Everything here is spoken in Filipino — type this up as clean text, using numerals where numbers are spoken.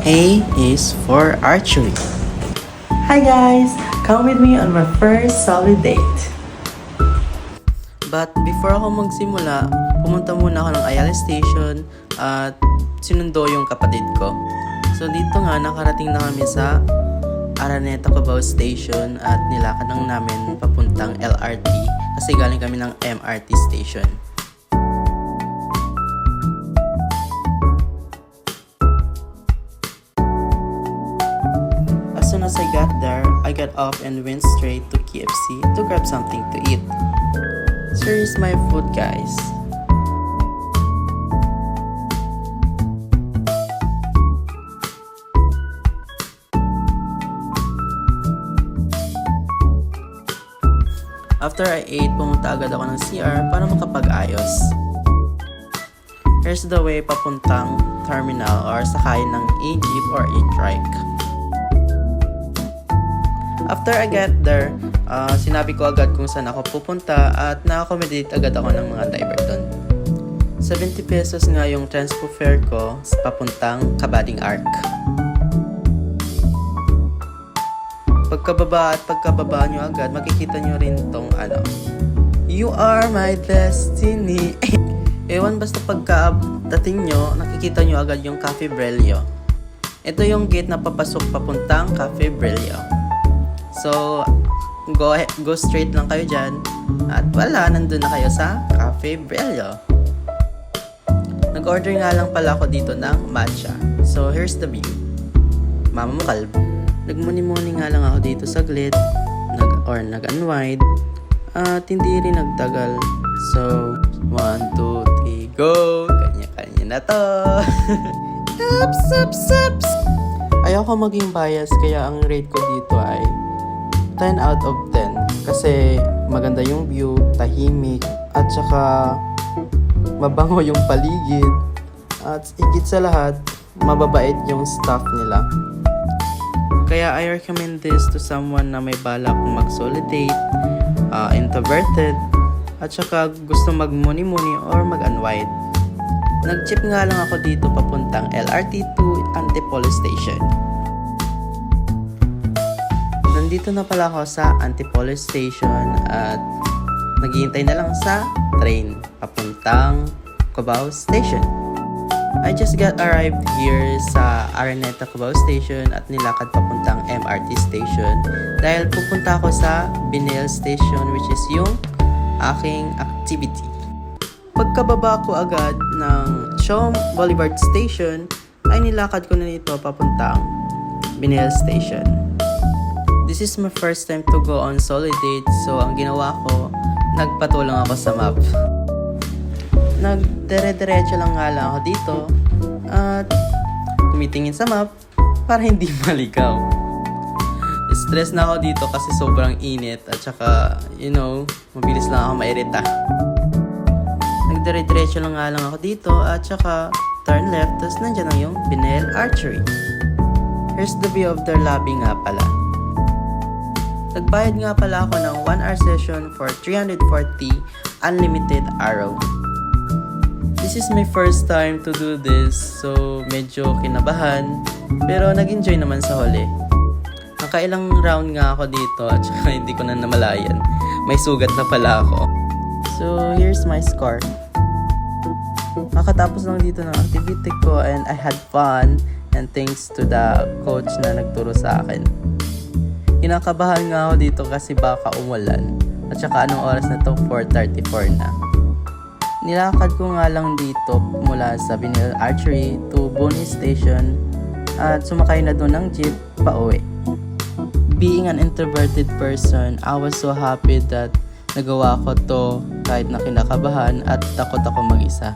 A is for archery. Hi guys! Come with me on my first solo date. But before ako magsimula, pumunta muna ako ng Ayala Station at sinundo yung kapatid ko. So dito nga, nakarating na kami sa Araneta Cubao Station at nilakad lang namin papuntang LRT kasi galing kami ng MRT station. As soon as I got there, I got off and went straight to KFC to grab something to eat. So here's my food, guys. After I ate, pumunta agad ako ng CR para makapag-ayos. Here's the way papuntang terminal or sakayin ng A-jeep or A-trike. After I get there, sinabi ko agad kung saan ako pupunta at na-accommodate agad ako ng mga driver doon. 70 pesos nga yung transpo fare ko sa papuntang Kabading Arc. Pagkababa nyo agad, makikita nyo rin tong You are my destiny. Ewan, basta pagkadating nyo, nakikita nyo agad yung Cafe Brelio. Ito yung gate na papasok papuntang Cafe Brelio. So, go straight lang kayo dyan. At wala, nandun na kayo sa Cafe Brelio. Nag-order nga lang pala ako dito ng matcha. So, here's the view. Mama mo kalbo. Nagmuni-muni nga lang ako dito saglit. Nag-unwind. At hindi rin nagtagal. So, 1, 2, 3, go! Kanya-kanya na to. Ups! Ayoko maging bias kaya ang rate ko dito ay 10 out of 10 kasi maganda yung view, tahimik, at saka mabango yung paligid, at higit sa lahat, mababait yung staff nila. Kaya I recommend this to someone na may balak mag-solo date, introverted, at saka gusto mag-muni-muni or mag-unwind. Nag-jeep nga lang ako dito papuntang LRT to Antipolo Station. Nandito na pala ako sa Antipolo Station at naghihintay na lang sa train papuntang Cubao Station. I just got arrived here sa Araneta Cubao Station at nilakad papuntang MRT Station dahil pupunta ako sa Binel Station, which is yung aking activity. Pagkababa ko agad ng Chom Boulevard Station ay nilakad ko na nito papuntang Binel Station. This is my first time to go on solo date, so ang ginawa ko, nagpatulang ako sa map. Nagdire-diretso lang nga lang ako dito at tumitingin sa map para hindi maligaw. Stress na ako dito kasi sobrang init at saka, mabilis lang ako mairita. Nagdire-diretso lang nga lang ako dito at saka turn left, tapos nandiyan lang yung Binel Archery. Here's the view of their lobby nga pala. Nagbayad nga pala ako ng 1 hour session for 340 unlimited arrow. This is my first time to do this, so medyo kinabahan, pero nag-enjoy naman sa huli. Nakailang round nga ako dito at saka hindi ko na namalayan. May sugat na pala ako. So here's my score. Makatapos lang dito ng activity ko and I had fun, and thanks to the coach na nagturo sa akin. Kinakabahan nga ako dito kasi baka umulan. At saka anong oras na to? 4:34 na. Nilakad ko nga lang dito mula sa Binel Archery to Boni Station at sumakay na doon ng jeep pa uwi. Being an introverted person, I was so happy that nagawa ko to kahit na kinakabahan at takot ako mag-isa.